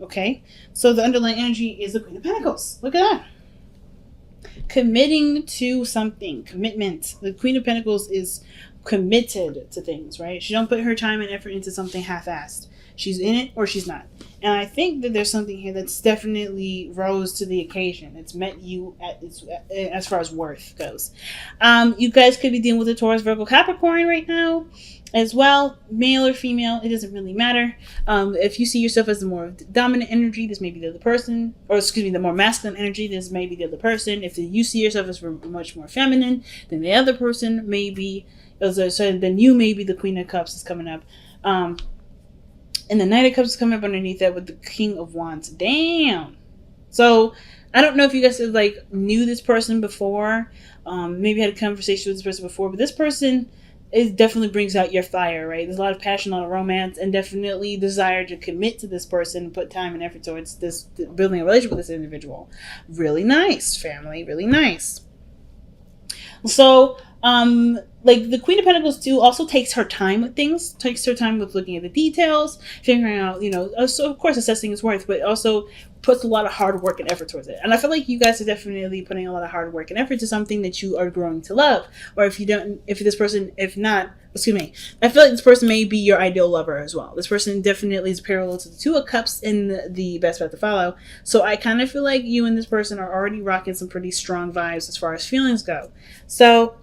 Okay, so the underlying energy is the Queen of Pentacles. Look at that. Committing to something, commitment. The Queen of Pentacles is committed to things, right? She don't put her time and effort into something half-assed. She's in it or she's not. And I think that there's something here that's definitely rose to the occasion. It's met you at its, as far as worth goes. You guys could be dealing with a Taurus, Virgo, Capricorn right now as well. Male or female, it doesn't really matter. If you see yourself as the more dominant energy, this may be the other person. Or excuse me, the more masculine energy, this may be the other person. If you see yourself as much more feminine, then the other person may be, so then you may be the Queen of Cups is coming up. And the Knight of Cups is coming up underneath that with the King of Wands. Damn. So I don't know if you guys knew this person before. Maybe had a conversation with this person before. But this person definitely brings out your fire, right? There's a lot of passion, a lot of romance, and definitely desire to commit to this person and put time and effort towards this, building a relationship with this individual. Really nice, family. Really nice. So, the Queen of Pentacles too also takes her time with things, takes her time with looking at the details, figuring out, so of course assessing its worth, but also puts a lot of hard work and effort towards it. And I feel like you guys are definitely putting a lot of hard work and effort to something that you are growing to love. Or I feel like this person may be your ideal lover as well. This person definitely is parallel to the Two of Cups in the Best Path to Follow. So I kind of feel like you and this person are already rocking some pretty strong vibes as far as feelings go. So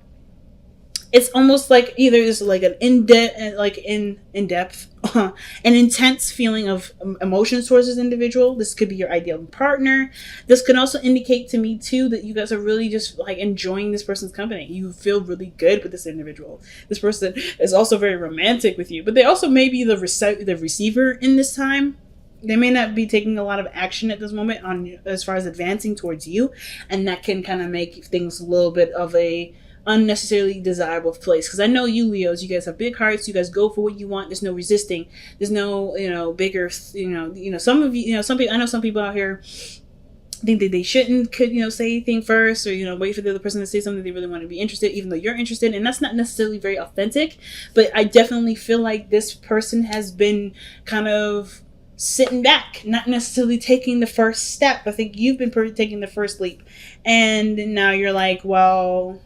it's almost like either it's like an in-depth, an intense feeling of emotions towards this individual. This could be your ideal partner. This could also indicate to me too that you guys are really just enjoying this person's company. You feel really good with this individual. This person is also very romantic with you, but they also may be the receiver in this time. They may not be taking a lot of action at this moment on as far as advancing towards you, and that can kind of make things a little bit of a unnecessarily desirable place. Because I know you Leos, you guys have big hearts, you guys go for what you want, there's no resisting, there's no bigger some of you some people, I know some people out here think that they shouldn't say anything first, or wait for the other person to say something they really want to be interested, even though you're interested, and that's not necessarily very authentic. But I definitely feel like this person has been kind of sitting back, not necessarily taking the first step. I think you've been taking the first leap, and now you're like, well,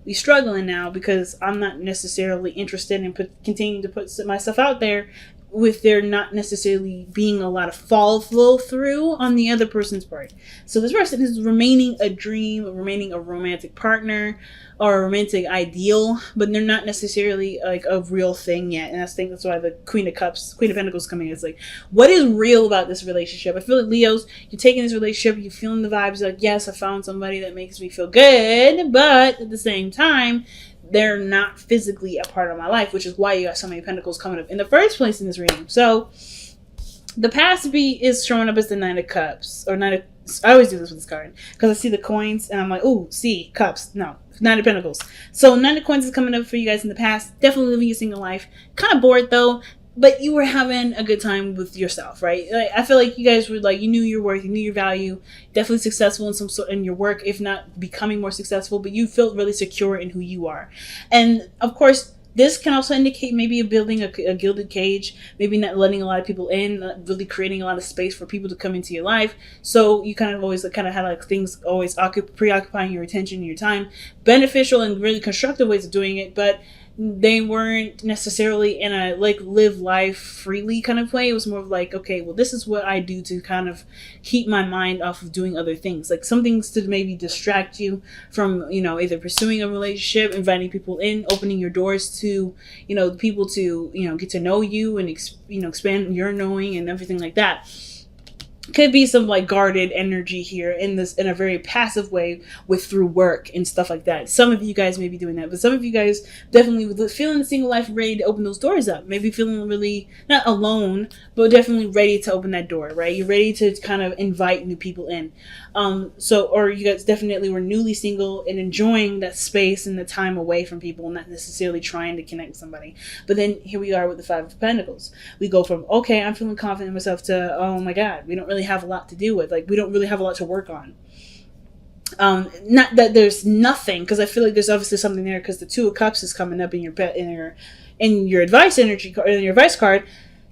we're struggling now because I'm not necessarily interested in continuing to put myself out there, with there not necessarily being a lot of follow through on the other person's part. So this person is remaining a dream, remaining a romantic partner or a romantic ideal, but they're not necessarily a real thing yet. And I think that's why the Queen of Pentacles is coming in. It's like, what is real about this relationship? I feel like Leos, you're taking this relationship, you're feeling the vibes, like, yes, I found somebody that makes me feel good, but at the same time, they're not physically a part of my life, which is why you got so many pentacles coming up in the first place in this reading. So the past B is showing up as the Nine of Cups, or I always do this with this card because I see the coins and I'm like, ooh, see, cups. No, Nine of Pentacles. So Nine of Coins is coming up for you guys in the past. Definitely living a single life. Kind of bored though, but you were having a good time with yourself, right? I feel like you guys were you knew your worth, you knew your value, definitely successful in your work, if not becoming more successful, but you felt really secure in who you are. And of course, this can also indicate maybe building a gilded cage, maybe not letting a lot of people in, not really creating a lot of space for people to come into your life. So you kind of always had things always preoccupying your attention and your time, beneficial and really constructive ways of doing it, but they weren't necessarily in a live life freely kind of way. It was more of okay, well, this is what I do to kind of keep my mind off of doing other things, some things to maybe distract you from either pursuing a relationship, inviting people in, opening your doors to people to get to know you and expand your knowing and everything like that. Could be some guarded energy here in a very passive way through work and stuff like that. Some of you guys may be doing that, but some of you guys definitely feeling the single life, ready to open those doors up. Maybe feeling really not alone, but definitely ready to open that door, right? You're ready to kind of invite new people in. Or you guys definitely were newly single and enjoying that space and the time away from people, not necessarily trying to connect with somebody. But then here we are with the Five of Pentacles. We go from, okay, I'm feeling confident in myself to, oh my God, we don't really have a lot to do with. We don't really have a lot to work on. Not that there's nothing, because I feel like there's obviously something there, because the Two of Cups is coming up in your advice energy, in your advice card.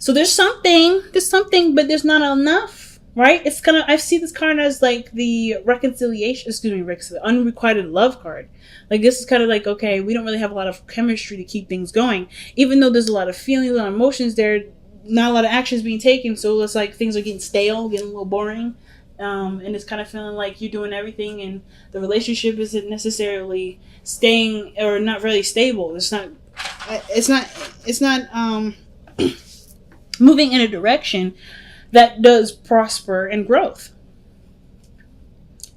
So there's something, but there's not enough, right? It's kind of, I see this card as like the reconciliation, excuse me, Rick, the unrequited love card. Like this is kind of like, okay, we don't really have a lot of chemistry to keep things going, even though there's a lot of feelings, a lot of emotions there. Not a lot of actions being taken, so it's like things are getting stale, getting a little boring, and it's kind of feeling like you're doing everything, and the relationship isn't necessarily staying or not really stable. It's not moving in a direction that does prosper and growth.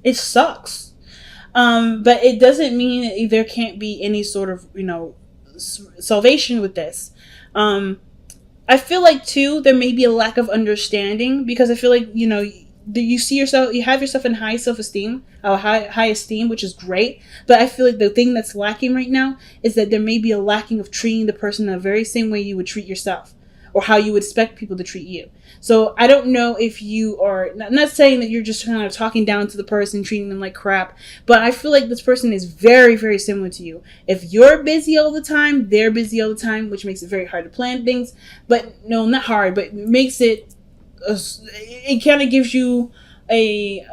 It sucks. But it doesn't mean that there can't be any sort of, salvation with this. I feel like, too, there may be a lack of understanding, because I feel like, you see yourself, you have yourself in high self-esteem, high esteem, which is great. But I feel like the thing that's lacking right now is that there may be a lacking of treating the person in the very same way you would treat yourself, or how you would expect people to treat you. So I don't know if you are, not saying that you're just kind of talking down to the person, treating them like crap, but I feel like this person is very, very similar to you. If you're busy all the time, they're busy all the time, which makes it very hard to plan things. But no, not hard, but makes it, it kind of gives you a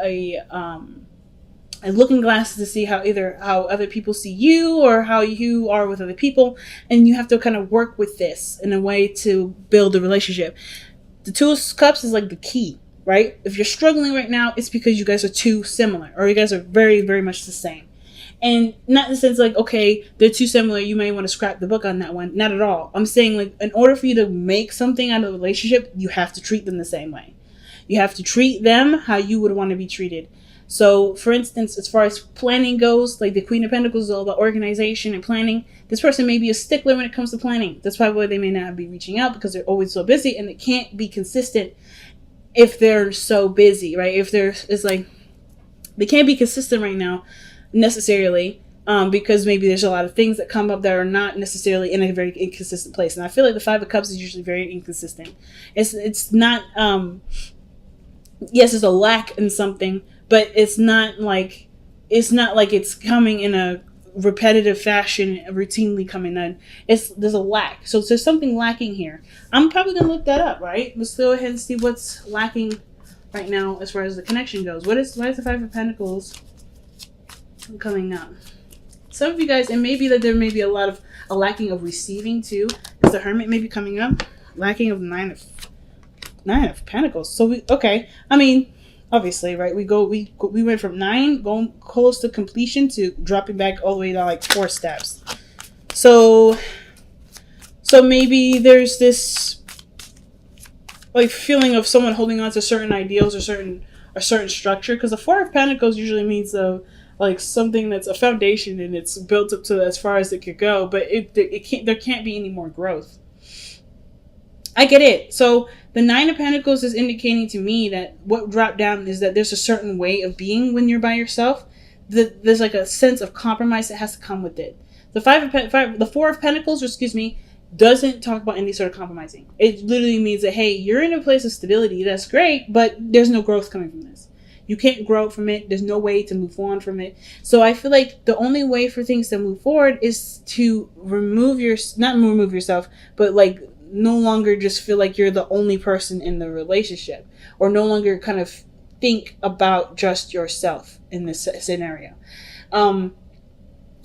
looking glass to see how other people see you, or how you are with other people, and you have to kind of work with this in a way to build a relationship. The Two of Cups is like the key, right? If you're struggling right now, it's because you guys are too similar, or you guys are very, very much the same. And not in the sense like, okay, they're too similar, you may want to scrap the book on that one. Not at all. I'm saying, like, in order for you to make something out of the relationship, you have to treat them the same way. You have to treat them how you would want to be treated. So, for instance, as far as planning goes, like the Queen of Pentacles is all about organization and planning. This person may be a stickler when it comes to planning. That's probably why they may not be reaching out, because they're always so busy, and they can't be consistent if they're so busy, right? It's like, they can't be consistent right now necessarily, because maybe there's a lot of things that come up that are not necessarily in a very inconsistent place. And I feel like the Five of Cups is usually very inconsistent. It's not, yes, there's a lack in something, but it's not like it's coming in a repetitive fashion, routinely coming in. There's a lack. So there's something lacking here. I'm probably gonna look that up, right? Let's go ahead and see what's lacking right now as far as the connection goes. Why is the Five of Pentacles coming up? Some of you guys, and maybe that there may be a lacking of receiving too, because the Hermit may be coming up. Lacking of Nine of Pentacles. So I mean, obviously, right? We went from 9 going close to completion to dropping back all the way down like 4 steps. So maybe there's this like feeling of someone holding on to certain ideals or a certain structure, because the Four of Pentacles usually means like something that's a foundation and it's built up to as far as it could go, but there can't be any more growth. I get it. So the Nine of Pentacles is indicating to me that what dropped down is that there's a certain way of being when you're by yourself. There's like a sense of compromise that has to come with it. The Four of Pentacles, doesn't talk about any sort of compromising. It literally means that, hey, you're in a place of stability. That's great, but there's no growth coming from this. You can't grow from it. There's no way to move on from it. So I feel like the only way for things to move forward is to not remove yourself, but like no longer just feel like you're the only person in the relationship, or no longer kind of think about just yourself in this scenario.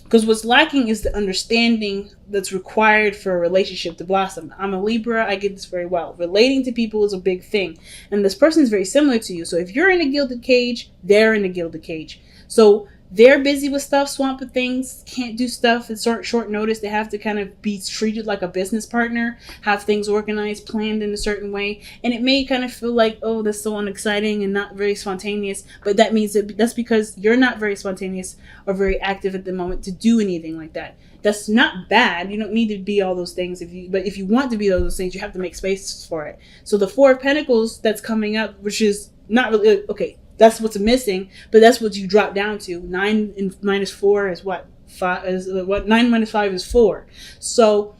Because what's lacking is the understanding that's required for a relationship to blossom. I'm a Libra. I get this very well. Relating to people is a big thing. And this person is very similar to you. So if you're in a gilded cage, they're in a gilded cage. So they're busy with stuff, swamped with things, can't do stuff at short notice. They have to kind of be treated like a business partner, have things organized, planned in a certain way. And it may kind of feel like, oh, that's so unexciting and not very spontaneous. But that means that's because you're not very spontaneous or very active at the moment to do anything like that. That's not bad. You don't need to be all those things. But if you want to be all those things, you have to make space for it. So the Four of Pentacles that's coming up, which is not really, okay, that's what's missing, but that's what you drop down to. 9 and minus 4 is what? 9 minus 5 is 4. So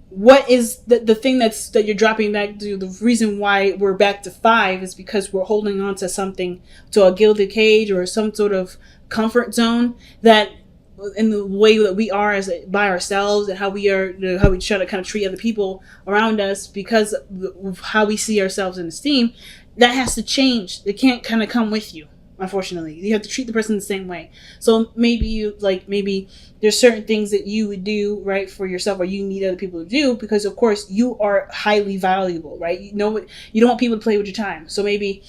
what is the thing that you're dropping back to? The reason why we're back to 5 is because we're holding on to something, to a gilded cage or some sort of comfort zone that in the way that we are as by ourselves, and how we are, how we try to kind of treat other people around us because of how we see ourselves in esteem, that has to change. It can't kind of come with you. Unfortunately, you have to treat the person the same way. So maybe there's certain things that you would do right for yourself, or you need other people to do, because of course you are highly valuable, right? You know what, you don't want people to play with your time. So maybe,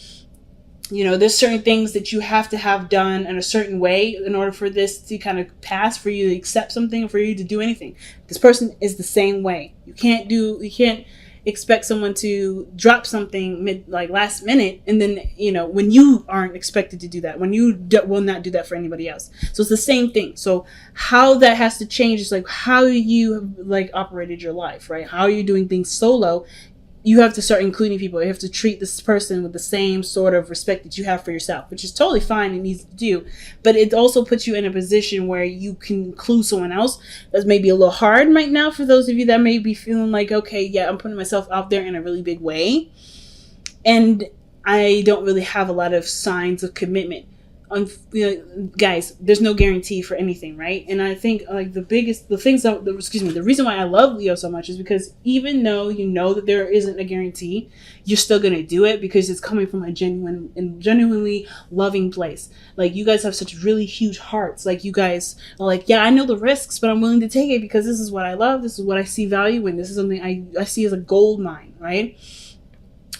there's certain things that you have to have done in a certain way in order for this to kind of pass, for you to accept something, for you to do anything. This person is the same way. You can't expect someone to drop something last minute, and then when you aren't expected to do that, when you will not do that for anybody else. So it's the same thing. So how that has to change is how you operated your life, right? How are you doing things solo? You have to start including people. You have to treat this person with the same sort of respect that you have for yourself, which is totally fine and easy to do. But it also puts you in a position where you can include someone else. That's maybe a little hard right now for those of you that may be feeling like, okay, yeah, I'm putting myself out there in a really big way, and I don't really have a lot of signs of commitment. Guys, there's no guarantee for anything, right? And I think the reason why I love Leo so much is because even though you know that there isn't a guarantee, you're still gonna do it because it's coming from a genuinely loving place. You guys have such really huge hearts. You guys are yeah, I know the risks, but I'm willing to take it because this is what I love. This is what I see value in. This is something I see as a gold mine, right?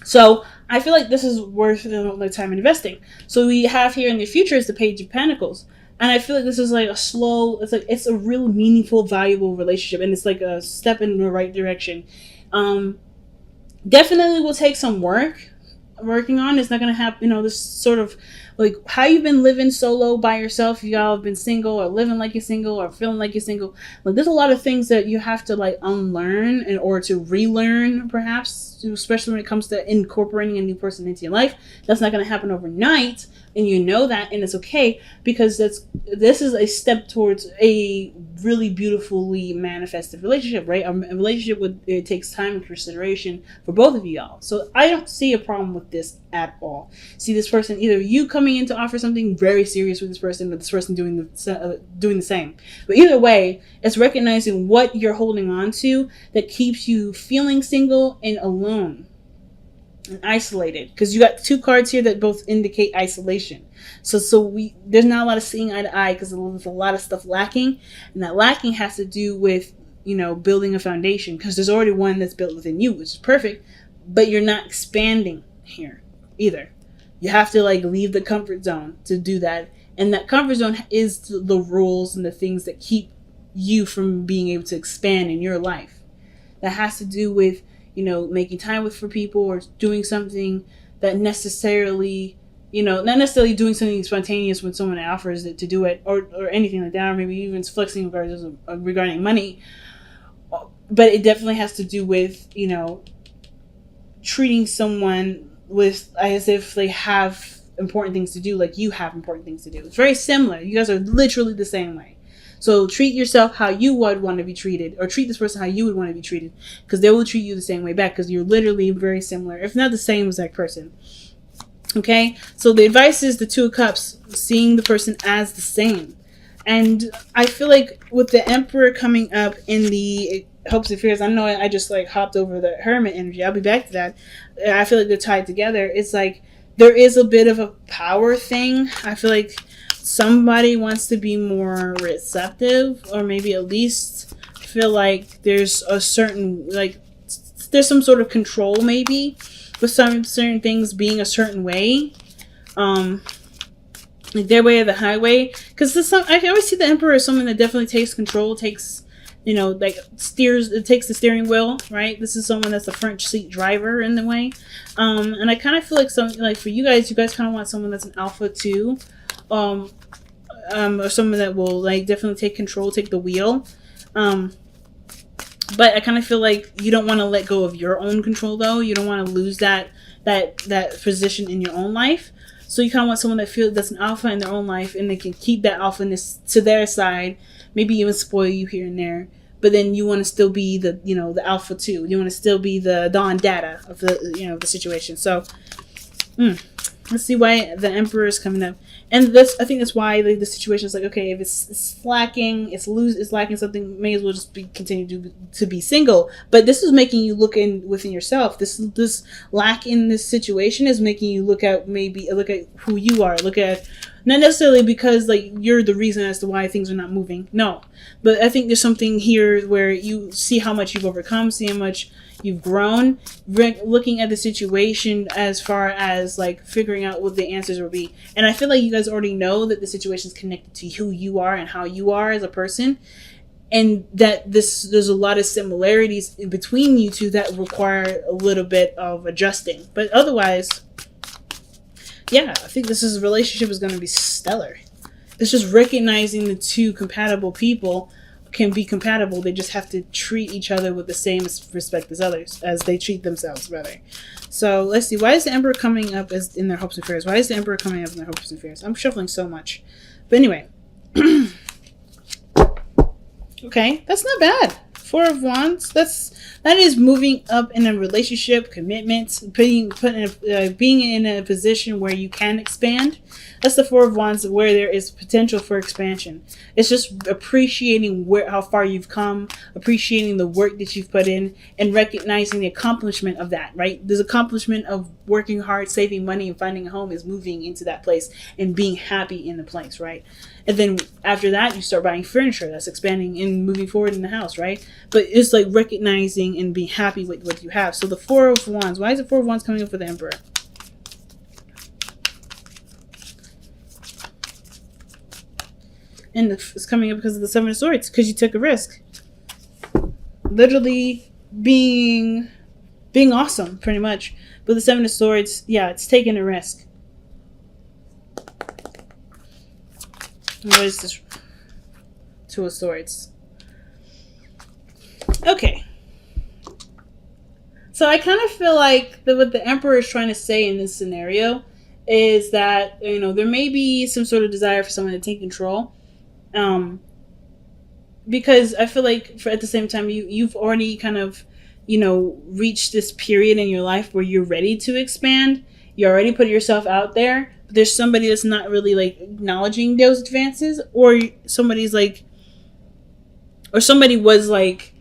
So I feel like this is worth the time investing. So we have here in the future is the Page of Pentacles. And I feel like this is it's a real meaningful, valuable relationship. And it's a step in the right direction. Definitely will take some working on. It's not going to happen, this sort of how you've been living solo by yourself. Y'all have been single, or living like you're single, or feeling like you're single. There's a lot of things that you have to unlearn in order to relearn, perhaps, especially when it comes to incorporating a new person into your life. That's not going to happen overnight, and you know that, and it's okay, because this is a step towards a really beautifully manifested relationship, right? A relationship it takes time and consideration for both of y'all. So I don't see a problem with this at all. See this person, either you coming in to offer something very serious with this person, or this person doing the same. But either way, it's recognizing what you're holding on to that keeps you feeling single and alone and isolated, because you got two cards here that both indicate isolation. So there's not a lot of seeing eye to eye, because there's a lot of stuff lacking, and that lacking has to do with building a foundation, because there's already one that's built within you, which is perfect, but you're not expanding here either. You have to leave the comfort zone to do that, and that comfort zone is the rules and the things that keep you from being able to expand in your life. That has to do with making time for people, or doing something that necessarily, not necessarily doing something spontaneous when someone offers it to do it, or anything like that, or maybe even flexing regarding money. But it definitely has to do with, treating someone as if they have important things to do, like you have important things to do. It's very similar. You guys are literally the same way. So treat yourself how you would want to be treated, or treat this person how you would want to be treated, because they will treat you the same way back, because you're literally very similar, if not the same as that person. Okay? So the advice is the Two of Cups, seeing the person as the same. And I feel like with the Emperor coming up in the hopes and fears, I know I just hopped over the Hermit energy. I'll be back to that. I feel like they're tied together. It's there is a bit of a power thing. I feel like somebody wants to be more receptive, or maybe at least feel like there's a certain there's some sort of control, maybe, with some certain things being a certain way, their way or the highway. Because I always see the Emperor as someone that definitely takes control, takes steers. It takes the steering wheel, right? This is someone that's a front seat driver in the way, and I kind of feel like something for you guys kind of want someone that's an alpha too. Or someone that will definitely take control, take the wheel. But I kind of feel like you don't want to let go of your own control, though. You don't want to lose that position in your own life. So you kind of want someone that's an alpha in their own life, and they can keep that alphaness to their side, maybe even spoil you here and there. But then you want to still be the alpha too. You want to still be the Don Data of the situation. So Let's see why the Emperor is coming up, and this I think that's why the situation is like, okay, if it's lacking, it's lacking something, may as well just continue to be single. But this is making you look within yourself. This lack in this situation is making you look at who you are, look at. Not necessarily because like you're the reason as to why things are not moving. No, but I think there's something here where you see how much you've overcome, see how much you've grown, looking at the situation as far as like figuring out what the answers will be. And I feel like you guys already know that the situation is connected to who you are and how you are as a person, and that there's a lot of similarities in between you two that require a little bit of adjusting. But otherwise, yeah, I think this relationship is going to be stellar. It's just recognizing the two compatible people can be compatible. They just have to treat each other with the same respect as they treat themselves, rather. So let's see. Why is the Emperor coming up as in their hopes and fears? Why is the Emperor coming up in their hopes and fears? I'm shuffling so much, but anyway. Okay, that's not bad. Four of Wands. That is moving up in a relationship, commitment, being in a position where you can expand. That's the Four of Wands, where there is potential for expansion. It's just appreciating how far you've come, appreciating the work that you've put in, and recognizing the accomplishment of that, right? This accomplishment of working hard, saving money, and finding a home is moving into that place and being happy in the place, right? And then after that, you start buying furniture. That's expanding and moving forward in the house, right? But it's like recognizing and being happy with what you have. So the Four of Wands. Why is the Four of Wands coming up for the Emperor? And it's coming up because of the Seven of Swords. Because you took a risk. Literally being awesome, pretty much. But the Seven of Swords, yeah, it's taking a risk. What is this? Two of Swords. Okay. So I kind of feel like what the Emperor is trying to say in this scenario is that, there may be some sort of desire for someone to take control. Because I feel like at the same time, you've already kind of, reached this period in your life where you're ready to expand. You already put yourself out there. There's somebody that's not really like acknowledging those advances, or somebody was like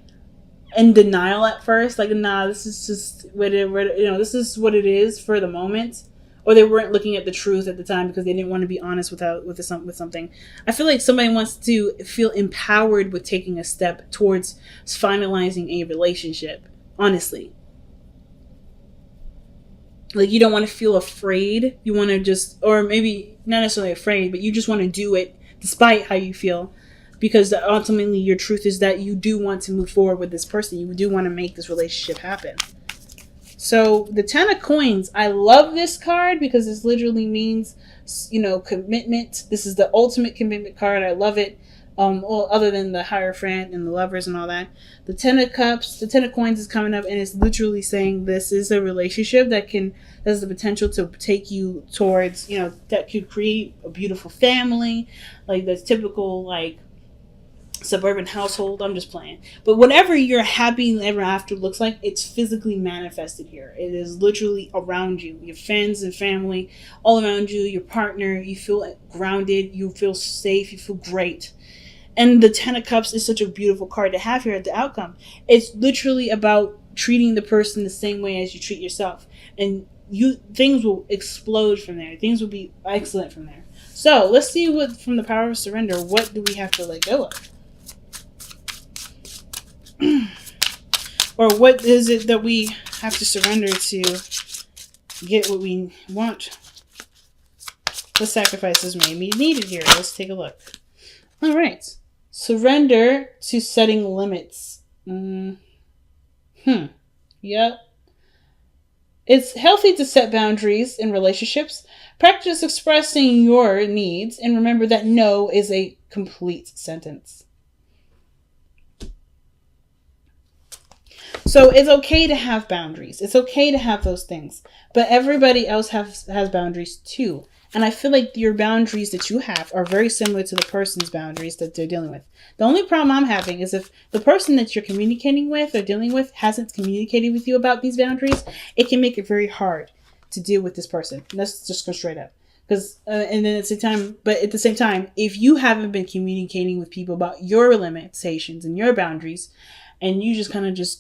in denial at first, like, nah, this is just this is what it is for the moment, or they weren't looking at the truth at the time because they didn't want to be honest with something. I feel like somebody wants to feel empowered with taking a step towards finalizing a relationship, honestly. Like, you don't want to feel afraid. You want to just, or maybe not necessarily afraid, but you just want to do it despite how you feel. Because ultimately your truth is that you do want to move forward with this person. You do want to make this relationship happen. So the Ten of Coins, I love this card because this literally means, commitment. This is the ultimate commitment card. I love it. Well, other than the Hierophant and the Lovers and all that. The Ten of Cups, the Ten of Coins is coming up, and it's literally saying this is a relationship that has the potential to take you towards, that could create a beautiful family, like the typical, like, suburban household. I'm just playing. But whatever your happy ever after looks like, it's physically manifested here. It is literally around you. Your friends and family all around you, your partner. You feel grounded. You feel safe. You feel great. And the Ten of Cups is such a beautiful card to have here at the outcome. It's literally about treating the person the same way as you treat yourself. And things will explode from there. Things will be excellent from there. So let's see what, from the Power of Surrender, what do we have to let go of? Or what is it that we have to surrender to get what we want? What sacrifices may be needed here? Let's take a look. All right. Surrender to setting limits. Yep. It's healthy to set boundaries in relationships. Practice expressing your needs, and remember that no is a complete sentence. So it's okay to have boundaries. It's okay to have those things. But everybody else has boundaries too. And I feel like your boundaries that you have are very similar to the person's boundaries that they're dealing with. The only problem I'm having is if the person that you're communicating with or dealing with hasn't communicated with you about these boundaries, it can make it very hard to deal with this person. Let's just go straight up. Because and then at the same time, if you haven't been communicating with people about your limitations and your boundaries, and you just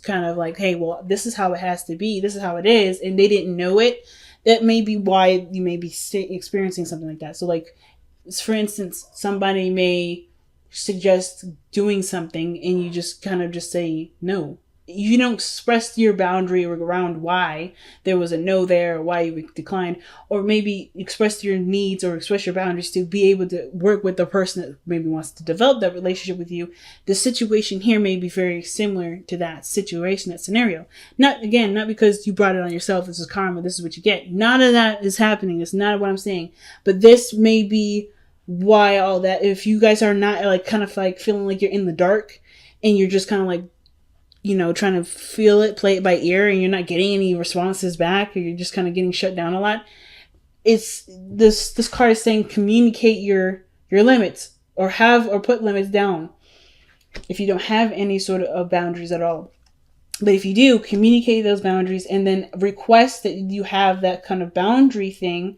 kind of like, hey, well, this is how it has to be, this is how it is, and they didn't know it, that may be why you may be experiencing something like that. So, like, for instance, somebody may suggest doing something, and you just kind of just say no. You don't express your boundary around why there was a no there, or why you declined, or maybe express your needs or express your boundaries to be able to work with the person that maybe wants to develop that relationship with you. The situation here may be very similar to that situation, that scenario. Not because you brought it on yourself, this is karma, this is what you get. None of that is happening. That's not what I'm saying. But this may be why all that, if you guys are not like kind of like feeling like you're in the dark and you're just kind of like, trying to feel it, play it by ear, and you're not getting any responses back, or you're just kind of getting shut down a lot. It's this card is saying communicate your limits, or put limits down if you don't have any sort of boundaries at all. But if you do, communicate those boundaries, and then request that you have that kind of boundary thing,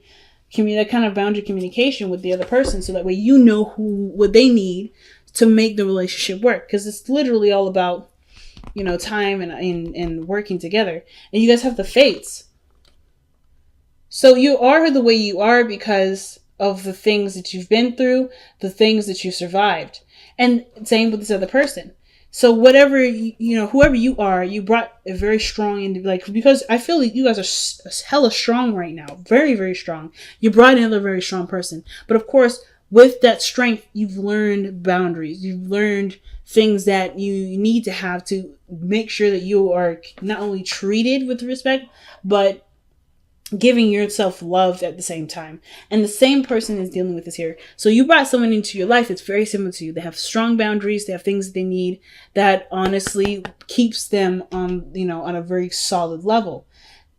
that kind of boundary communication with the other person, so that way you know what they need to make the relationship work. Because it's literally all about time and working together. And you guys have the fates. So you are the way you are because of the things that you've been through, the things that you survived. And same with this other person. So whatever, whoever you are, you brought a very strong, because I feel like you guys are hella strong right now. Very, very strong. You brought another very strong person. But of course, with that strength, you've learned boundaries. You've learned things that you need to have to make sure that you are not only treated with respect, but giving yourself love at the same time. And the same person is dealing with this here. So you brought someone into your life that's very similar to you. They have strong boundaries. They have things that they need that honestly keeps them on a very solid level.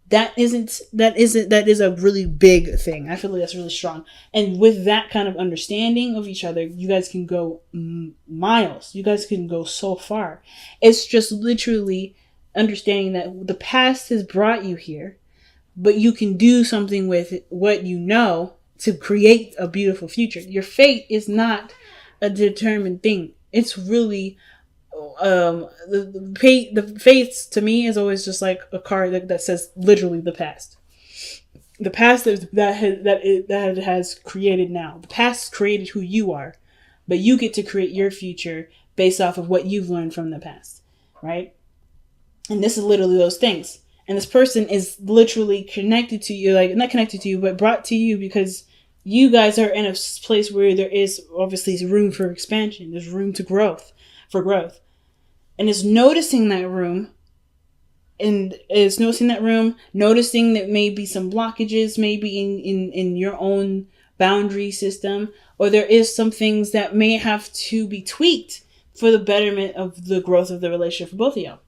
That is a really big thing. I feel like that's really strong. And with that kind of understanding of each other, you guys can go miles. You guys can go so far. It's just literally understanding that the past has brought you here, but you can do something with what you know to create a beautiful future. Your fate is not a determined thing. It's really the fates to me is always just like a card that says literally the past. The past that has created now. The past created who you are, but you get to create your future based off of what you've learned from the past, right? And this is literally those things. And this person is literally connected to you, like not connected to you, but brought to you because you guys are in a place where there is obviously room for expansion. There's room for growth. And it's noticing that room, noticing that maybe some blockages, maybe in your own boundary system, or there is some things that may have to be tweaked for the betterment of the growth of the relationship for both of y'all.